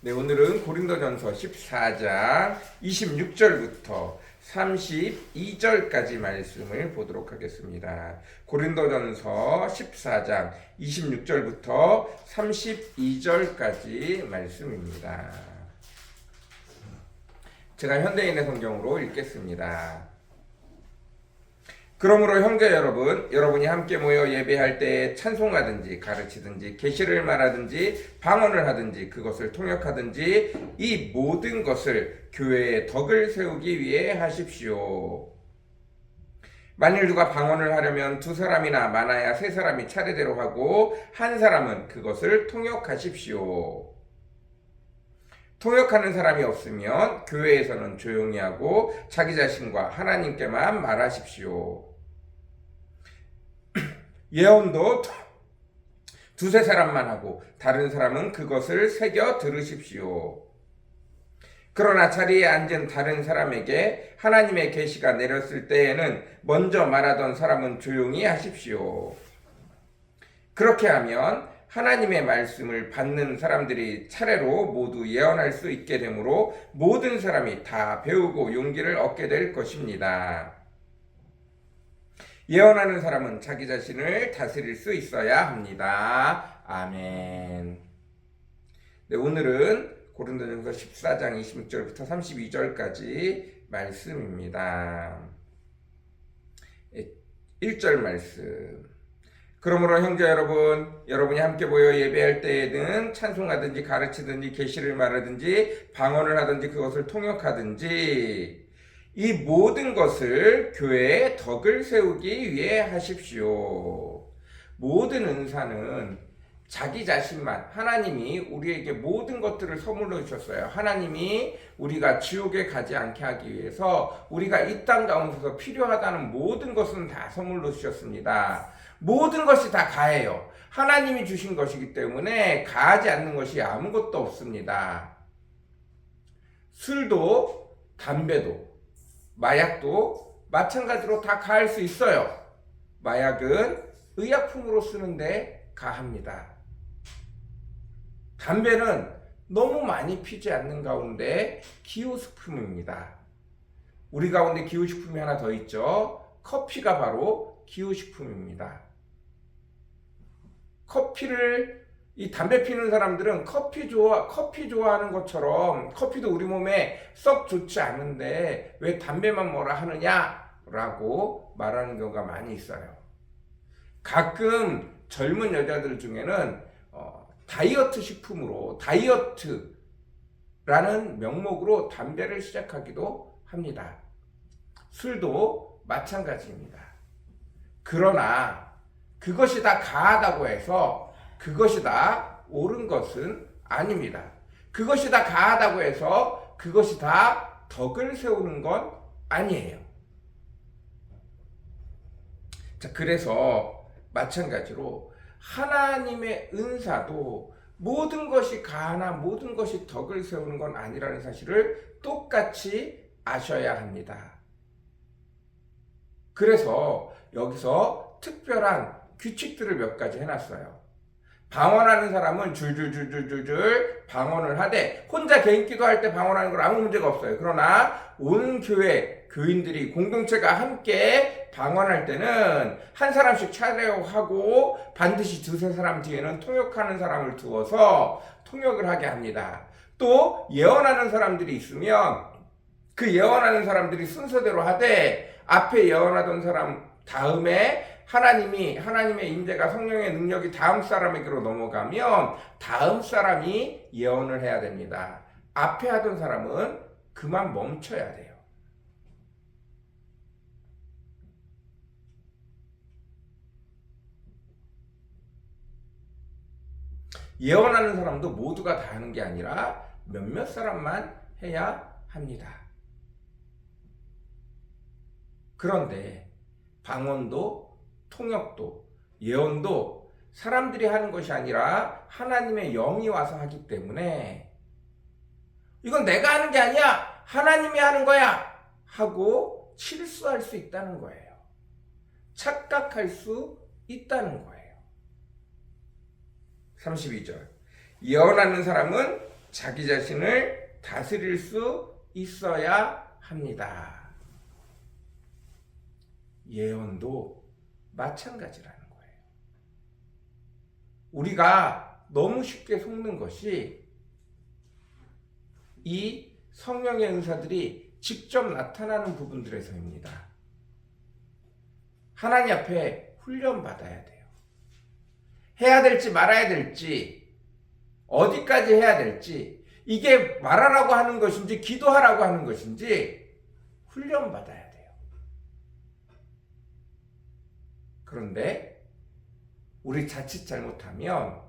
네, 오늘은 고린도전서 14장 26절부터 32절까지 말씀을 보도록 하겠습니다. 고린도전서 14장 26절부터 32절까지 말씀입니다. 제가 현대인의 성경으로 읽겠습니다. 그러므로 형제 여러분, 여러분이 함께 모여 예배할 때에 찬송하든지 가르치든지 계시를 말하든지 방언을 하든지 그것을 통역하든지 이 모든 것을 교회의 덕을 세우기 위해 하십시오. 만일 누가 방언을 하려면 두 사람이나 많아야 세 사람이 차례대로 하고 한 사람은 그것을 통역하십시오. 통역하는 사람이 없으면 교회에서는 조용히 하고 자기 자신과 하나님께만 말하십시오. 예언도 두세 사람만 하고 다른 사람은 그것을 새겨 들으십시오. 그러나 자리에 앉은 다른 사람에게 하나님의 계시가 내렸을 때에는 먼저 말하던 사람은 조용히 하십시오. 그렇게 하면 하나님의 말씀을 받는 사람들이 차례로 모두 예언할 수 있게 되므로 모든 사람이 다 배우고 용기를 얻게 될 것입니다. 예언하는 사람은 자기 자신을 다스릴 수 있어야 합니다. 아멘. 네, 오늘은 고린도전서 14장 26절부터 32절까지 말씀입니다. 1절 말씀. 그러므로 형제 여러분, 여러분이 함께 모여 예배할 때에는 찬송하든지 가르치든지 계시를 말하든지 방언을 하든지 그것을 통역하든지 이 모든 것을 교회의 덕을 세우기 위해 하십시오. 모든 은사는 자기 자신만, 하나님이 우리에게 모든 것들을 선물로 주셨어요. 하나님이 우리가 지옥에 가지 않게 하기 위해서 우리가 이 땅 가운데서 필요하다는 모든 것은 다 선물로 주셨습니다. 모든 것이 다 가해요. 하나님이 주신 것이기 때문에 가하지 않는 것이 아무것도 없습니다. 술도, 담배도, 마약도 마찬가지로 다 가할 수 있어요. 마약은 의약품으로 쓰는데 가합니다. 담배는 너무 많이 피지 않는 가운데 기호식품입니다. 우리 가운데 기호식품이 하나 더 있죠. 커피가 바로 기호식품입니다. 이 담배 피는 사람들은 커피 좋아하는 것처럼 커피도 우리 몸에 썩 좋지 않은데 왜 담배만 뭐라 하느냐라고 말하는 경우가 많이 있어요. 가끔 젊은 여자들 중에는 다이어트 식품으로 다이어트라는 명목으로 담배를 시작하기도 합니다. 술도 마찬가지입니다. 그러나 그것이 다 가하다고 해서 그것이 다 옳은 것은 아닙니다. 그것이 다 가하다고 해서 그것이 다 덕을 세우는 건 아니에요. 자, 그래서 마찬가지로 하나님의 은사도 모든 것이 가하나 모든 것이 덕을 세우는 건 아니라는 사실을 똑같이 아셔야 합니다. 그래서 여기서 특별한 규칙들을 몇 가지 해놨어요. 방언하는 사람은 줄줄줄줄줄 방언을 하되 혼자 개인 기도할 때 방언하는 건 아무 문제가 없어요. 그러나 온 교회 교인들이 공동체가 함께 방언할 때는 한 사람씩 차례하고 반드시 두세 사람 뒤에는 통역하는 사람을 두어서 통역을 하게 합니다. 또 예언하는 사람들이 있으면 그 예언하는 사람들이 순서대로 하되 앞에 예언하던 사람 다음에 하나님의 임재가 성령의 능력이 다음 사람에게로 넘어가면 다음 사람이 예언을 해야 됩니다. 앞에 하던 사람은 그만 멈춰야 돼요. 예언하는 사람도 모두가 다 하는 게 아니라 몇몇 사람만 해야 합니다. 그런데 방언도 통역도 예언도 사람들이 하는 것이 아니라 하나님의 영이 와서 하기 때문에 이건 내가 하는 게 아니야, 하나님이 하는 거야 하고 실수할 수 있다는 거예요. 착각할 수 있다는 거예요. 32절. 예언하는 사람은 자기 자신을 다스릴 수 있어야 합니다. 예언도 마찬가지라는 거예요. 우리가 너무 쉽게 속는 것이 이 성령의 은사들이 직접 나타나는 부분들에서입니다. 하나님 앞에 훈련받아야 돼요. 해야 될지 말아야 될지, 어디까지 해야 될지, 이게 말하라고 하는 것인지 기도하라고 하는 것인지 훈련받아야 돼요. 그런데 우리 자칫 잘못하면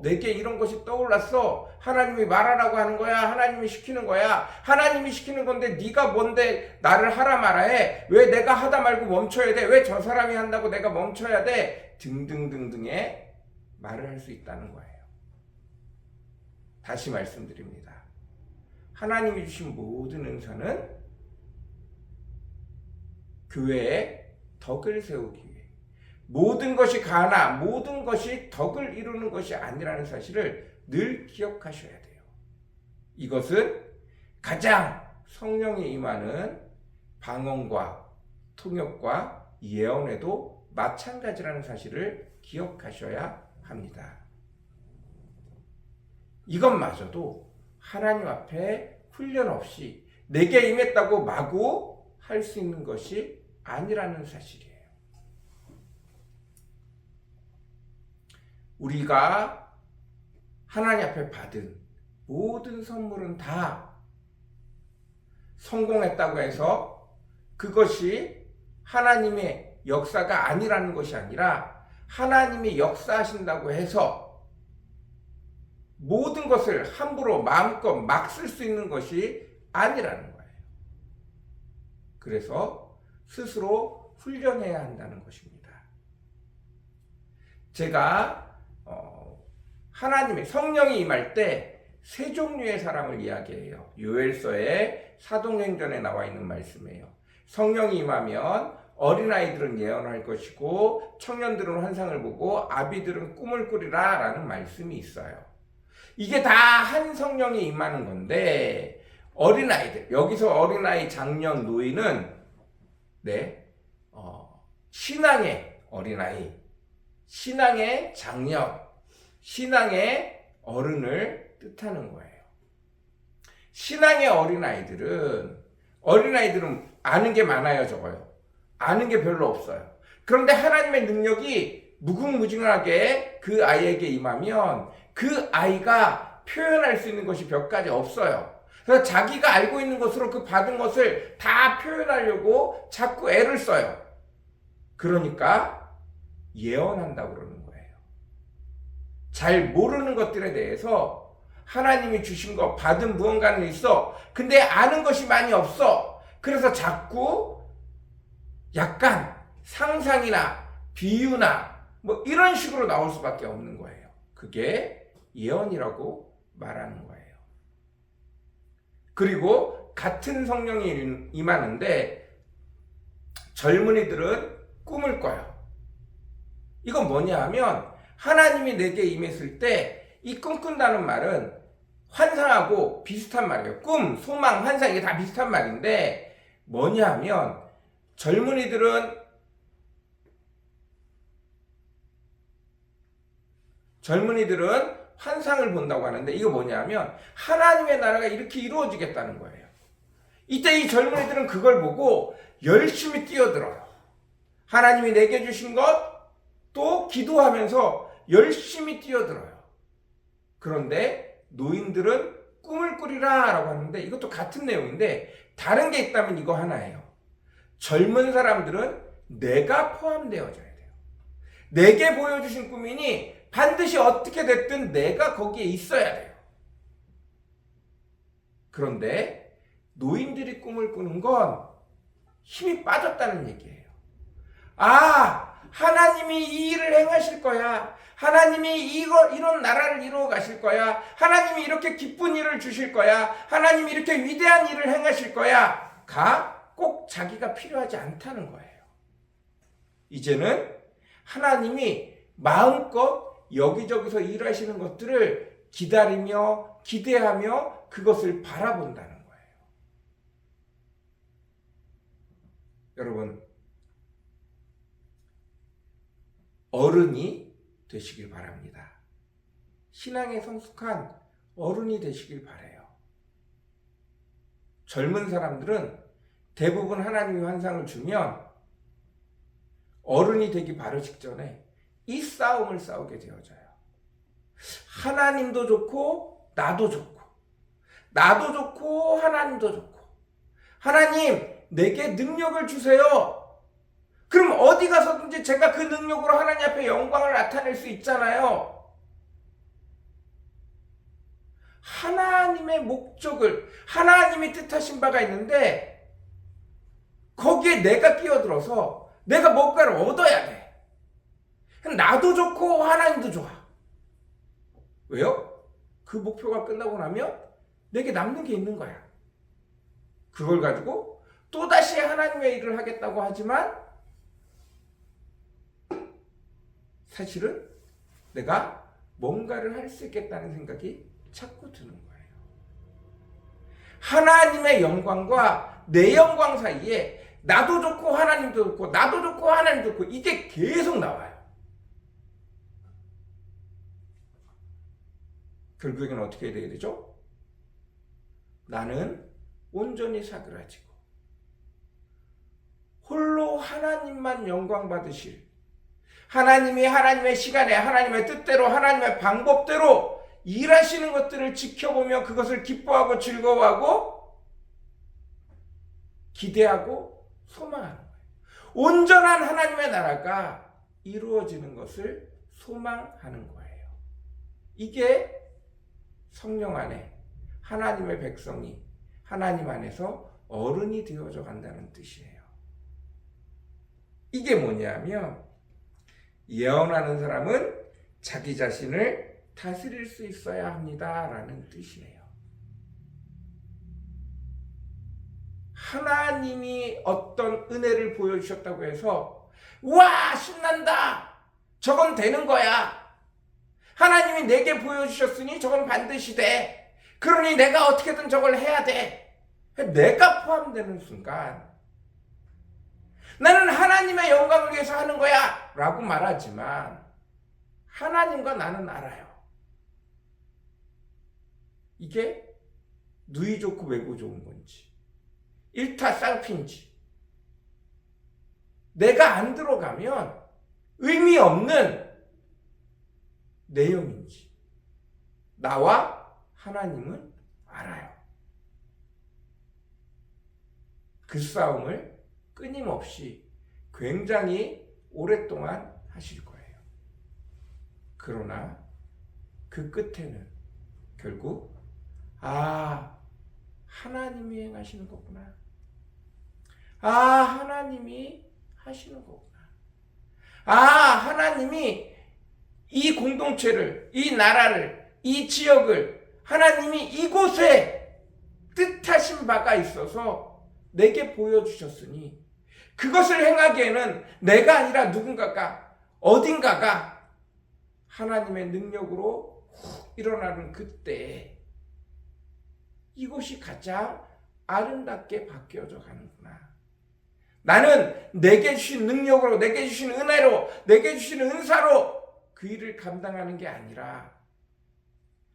내게 이런 것이 떠올랐어. 하나님이 말하라고 하는 거야. 하나님이 시키는 거야. 하나님이 시키는 건데 네가 뭔데 나를 하라 말아 해. 왜 내가 하다 말고 멈춰야 돼. 왜 저 사람이 한다고 내가 멈춰야 돼. 등등등등의 말을 할 수 있다는 거예요. 다시 말씀드립니다. 하나님이 주신 모든 은사는 교회에 덕을 세우기 위해, 모든 것이 가나 모든 것이 덕을 이루는 것이 아니라는 사실을 늘 기억하셔야 돼요. 이것은 가장 성령이 임하는 방언과 통역과 예언에도 마찬가지라는 사실을 기억하셔야 합니다. 이것마저도 하나님 앞에 훈련 없이 내게 임했다고 마구 할 수 있는 것이 아니라는 사실이에요. 우리가 하나님 앞에 받은 모든 선물은 다 성공했다고 해서 그것이 하나님의 역사가 아니라는 것이 아니라 하나님이 역사하신다고 해서 모든 것을 함부로 마음껏 막 쓸 수 있는 것이 아니라는 거예요. 그래서 스스로 훈련해야 한다는 것입니다. 제가 하나님의 성령이 임할 때 세 종류의 사람을 이야기해요. 요엘서의 사도행전에 나와 있는 말씀이에요. 성령이 임하면 어린아이들은 예언할 것이고 청년들은 환상을 보고 아비들은 꿈을 꾸리라 라는 말씀이 있어요. 이게 다 한 성령이 임하는 건데 어린아이들, 여기서 어린아이, 장년, 노인은 신앙의 어린아이, 신앙의 장년, 신앙의 어른을 뜻하는 거예요. 신앙의 어린아이들은 아는 게 많아요, 적어요. 아는 게 별로 없어요. 그런데 하나님의 능력이 무궁무진하게 그 아이에게 임하면 그 아이가 표현할 수 있는 것이 몇 가지 없어요. 그래서 자기가 알고 있는 것으로 그 받은 것을 다 표현하려고 자꾸 애를 써요. 그러니까 예언한다고 그러는 거예요. 잘 모르는 것들에 대해서 하나님이 주신 거, 받은 무언가는 있어. 근데 아는 것이 많이 없어. 그래서 자꾸 약간 상상이나 비유나 뭐 이런 식으로 나올 수밖에 없는 거예요. 그게 예언이라고 말하는 거예요. 그리고 같은 성령이 임하는데 젊은이들은 꿈을 꿔요. 이건 뭐냐 하면 하나님이 내게 임했을 때 이 꿈꾼다는 말은 환상하고 비슷한 말이에요. 꿈, 소망, 환상 이게 다 비슷한 말인데 뭐냐 하면 젊은이들은 환상을 본다고 하는데 이거 뭐냐 하면 하나님의 나라가 이렇게 이루어지겠다는 거예요. 이때 이 젊은이들은 그걸 보고 열심히 뛰어들어요. 하나님이 내게 주신 것 또 기도하면서 열심히 뛰어들어요. 그런데 노인들은 꿈을 꾸리라 라고 하는데 이것도 같은 내용인데 다른 게 있다면 이거 하나예요. 젊은 사람들은 내가 포함되어져야 돼요. 내게 보여주신 꿈이니 반드시 어떻게 됐든 내가 거기에 있어야 돼요. 그런데 노인들이 꿈을 꾸는 건 힘이 빠졌다는 얘기예요. 하나님이 이 일을 행하실 거야. 하나님이 이런 나라를 이루어 가실 거야. 하나님이 이렇게 기쁜 일을 주실 거야. 하나님이 이렇게 위대한 일을 행하실 거야. 꼭 자기가 필요하지 않다는 거예요. 이제는 하나님이 마음껏 여기저기서 일하시는 것들을 기다리며 기대하며 그것을 바라본다는 거예요. 여러분, 어른이 되시길 바랍니다. 신앙에 성숙한 어른이 되시길 바라요. 젊은 사람들은 대부분 하나님이 환상을 주면 어른이 되기 바로 직전에 이 싸움을 싸우게 되어져요. 하나님도 좋고 나도 좋고, 나도 좋고 하나님도 좋고, 하나님 내게 능력을 주세요. 그럼 어디 가서든지 제가 그 능력으로 하나님 앞에 영광을 나타낼 수 있잖아요. 하나님의 목적을, 하나님이 뜻하신 바가 있는데 거기에 내가 끼어들어서 내가 뭔가를 얻어야 돼. 나도 좋고 하나님도 좋아. 왜요? 그 목표가 끝나고 나면 내게 남는 게 있는 거야. 그걸 가지고 또다시 하나님의 일을 하겠다고 하지만 사실은 내가 뭔가를 할 수 있겠다는 생각이 자꾸 드는 거예요. 하나님의 영광과 내 영광 사이에 나도 좋고 하나님도 좋고, 나도 좋고 하나님도 좋고, 이게 계속 나와요. 결국에는 어떻게 해야 되죠? 나는 온전히 사그라지고 홀로 하나님만 영광 받으실, 하나님이 하나님의 시간에 하나님의 뜻대로 하나님의 방법대로 일하시는 것들을 지켜보며 그것을 기뻐하고 즐거워하고 기대하고 소망하는 거예요. 온전한 하나님의 나라가 이루어지는 것을 소망하는 거예요. 이게 성령 안에 하나님의 백성이 하나님 안에서 어른이 되어져 간다는 뜻이에요. 이게 뭐냐면, 예언하는 사람은 자기 자신을 다스릴 수 있어야 합니다 라는 뜻이에요. 하나님이 어떤 은혜를 보여주셨다고 해서 와 신난다, 저건 되는 거야, 하나님이 내게 보여주셨으니 저건 반드시 돼, 그러니 내가 어떻게든 저걸 해야 돼, 내가 포함되는 순간 나는 하나님의 영광을 위해서 하는 거야 라고 말하지만 하나님과 나는 알아요. 이게 누이 좋고 외고 좋은 건지, 일타쌍피인지, 내가 안 들어가면 의미 없는 내용인지 나와 하나님은 알아요. 그 싸움을 끊임없이 굉장히 오랫동안 하실 거예요. 그러나 그 끝에는 결국 하나님이 행하시는 거구나, 하나님이 하시는 거구나, 하나님이 이 공동체를, 이 나라를, 이 지역을 하나님이 이곳에 뜻하신 바가 있어서 내게 보여주셨으니 그것을 행하기에는 내가 아니라 누군가가, 어딘가가 하나님의 능력으로 훅 일어나는 그때 이곳이 가장 아름답게 바뀌어져 가는구나. 나는 내게 주신 능력으로, 내게 주신 은혜로, 내게 주신 은사로 그 일을 감당하는 게 아니라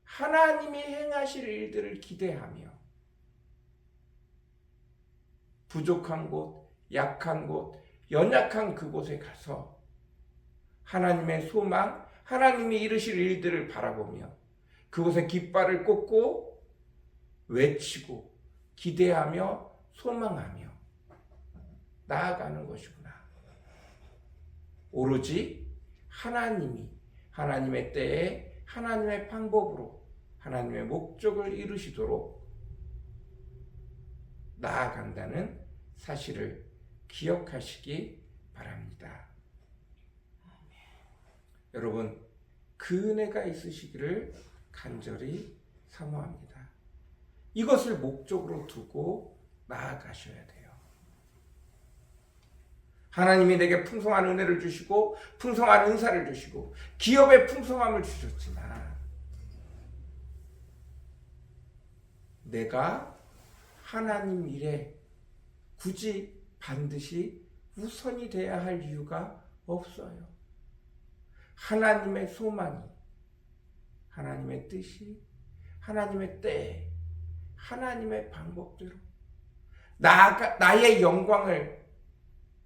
하나님이 행하실 일들을 기대하며 부족한 곳, 약한 곳, 연약한 그곳에 가서 하나님의 소망, 하나님이 이루실 일들을 바라보며 그곳에 깃발을 꽂고 외치고 기대하며 소망하며 나아가는 것이구나. 오로지 하나님이 하나님의 때에 하나님의 방법으로 하나님의 목적을 이루시도록 나아간다는 사실을 기억하시기 바랍니다. 여러분, 그 은혜가 있으시기를 간절히 사모합니다. 이것을 목적으로 두고 나아가셔야 돼요. 하나님이 내게 풍성한 은혜를 주시고 풍성한 은사를 주시고 기업에 풍성함을 주셨지만 내가 하나님 일에 굳이 반드시 우선이 돼야 할 이유가 없어요. 하나님의 소망이, 하나님의 뜻이, 하나님의 때에, 하나님의 방법대로 나의 영광을,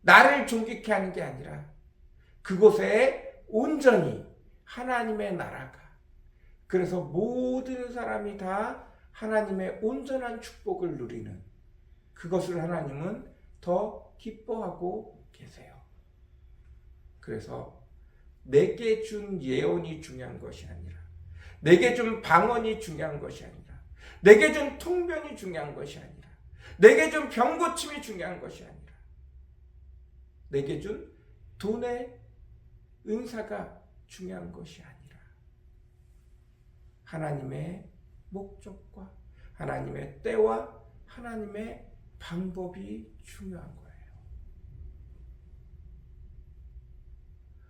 나를 존귀케 하는 게 아니라 그곳에 온전히 하나님의 나라가, 그래서 모든 사람이 다 하나님의 온전한 축복을 누리는 그것을 하나님은 더 기뻐하고 계세요. 그래서 내게 준 예언이 중요한 것이 아니라, 내게 준 방언이 중요한 것이 아니라, 내게 준 통변이 중요한 것이 아니라, 내게 준 병고침이 중요한 것이 아니라, 내게 준 돈의 은사가 중요한 것이 아니라 하나님의 목적과 하나님의 때와 하나님의 방법이 중요한 거예요.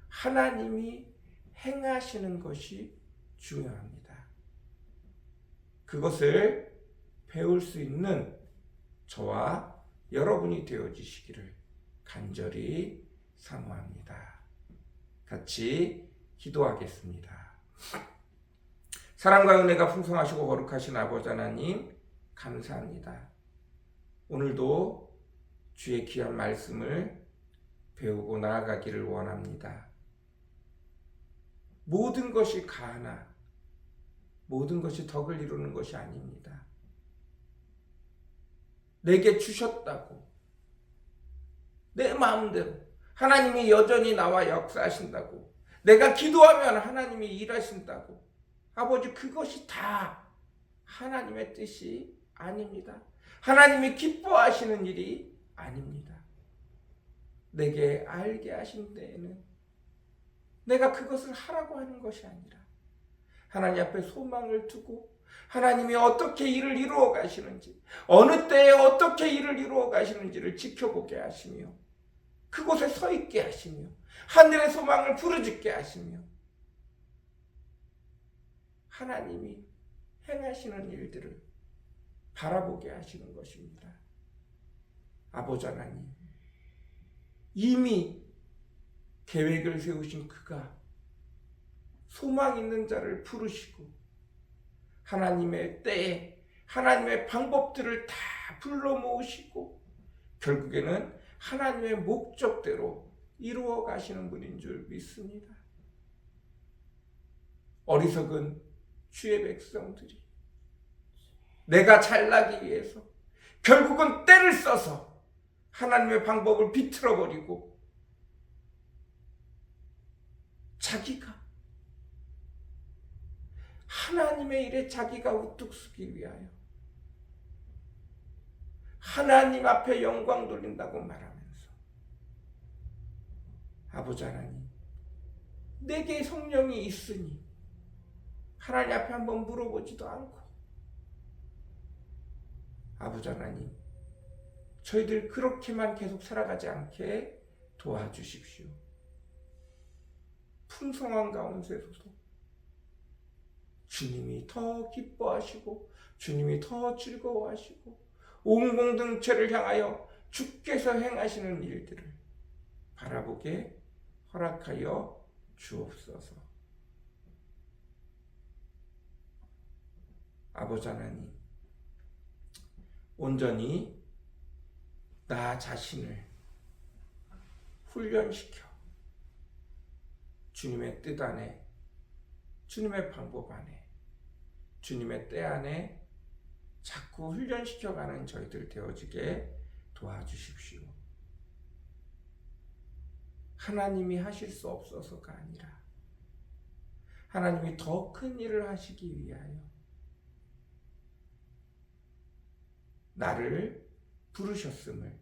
하나님이 행하시는 것이 중요합니다. 그것을 배울 수 있는 저와 여러분이 되어주시기를 간절히 사모합니다. 같이 기도하겠습니다. 사랑과 은혜가 풍성하시고 거룩하신 아버지 하나님, 감사합니다. 오늘도 주의 귀한 말씀을 배우고 나아가기를 원합니다. 모든 것이 가하나 모든 것이 덕을 이루는 것이 아닙니다. 내게 주셨다고 내 마음대로 하나님이 여전히 나와 역사하신다고, 내가 기도하면 하나님이 일하신다고, 아버지, 그것이 다 하나님의 뜻이 아닙니다. 하나님이 기뻐하시는 일이 아닙니다. 내게 알게 하신 때에는 내가 그것을 하라고 하는 것이 아니라 하나님 앞에 소망을 두고 하나님이 어떻게 일을 이루어 가시는지, 어느 때에 어떻게 일을 이루어 가시는지를 지켜보게 하시며 그곳에 서 있게 하시며 하늘의 소망을 부르짖게 하시며 하나님이 행하시는 일들을 바라보게 하시는 것입니다. 아버지 하나님, 이미 계획을 세우신 그가 소망 있는 자를 부르시고 하나님의 때에 하나님의 방법들을 다 불러 모으시고 결국에는 하나님의 목적대로 이루어 가시는 분인 줄 믿습니다. 어리석은 주의 백성들이 내가 잘나기 위해서 결국은 때를 써서 하나님의 방법을 비틀어버리고 자기가 하나님의 일에 자기가 우뚝 서기 위하여 하나님 앞에 영광 돌린다고 말하면서, 아버지 하나님, 내게 성령이 있으니 하나님 앞에 한번 물어보지도 않고, 아버지 하나님, 저희들 그렇게만 계속 살아가지 않게 도와주십시오. 풍성한 가운데서도 주님이 더 기뻐하시고 주님이 더 즐거워하시고 온 공동체를 향하여 주께서 행하시는 일들을 바라보게 허락하여 주옵소서. 아버지 하나님, 온전히 나 자신을 훈련시켜 주님의 뜻 안에, 주님의 방법 안에, 주님의 때 안에 자꾸 훈련시켜가는 저희들 되어지게 도와주십시오. 하나님이 하실 수 없어서가 아니라 하나님이 더 큰 일을 하시기 위하여 나를 부르셨음을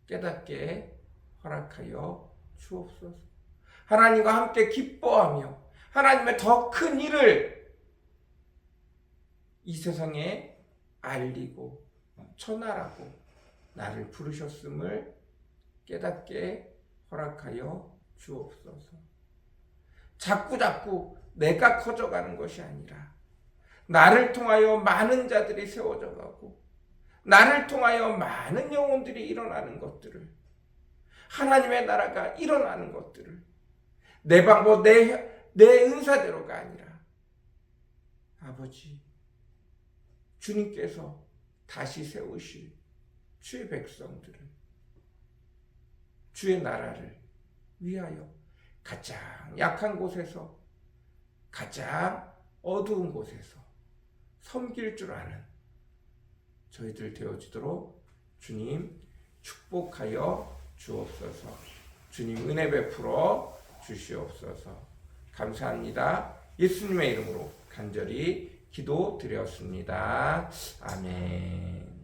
깨닫게 허락하여 주옵소서. 하나님과 함께 기뻐하며 하나님의 더 큰 일을 이 세상에 알리고 전하라고 나를 부르셨음을 깨닫게 허락하여 주옵소서. 자꾸 내가 커져가는 것이 아니라 나를 통하여 많은 자들이 세워져 가고 나를 통하여 많은 영혼들이 일어나는 것들을, 하나님의 나라가 일어나는 것들을 내 방법, 내 은사대로가 아니라 아버지 주님께서 다시 세우실 주의 백성들을, 주의 나라를 위하여 가장 약한 곳에서, 가장 어두운 곳에서 섬길 줄 아는 저희들 되어지도록 주님 축복하여 주옵소서. 주님 은혜 베풀어 주시옵소서. 감사합니다. 예수님의 이름으로 간절히 기도드렸습니다. 아멘.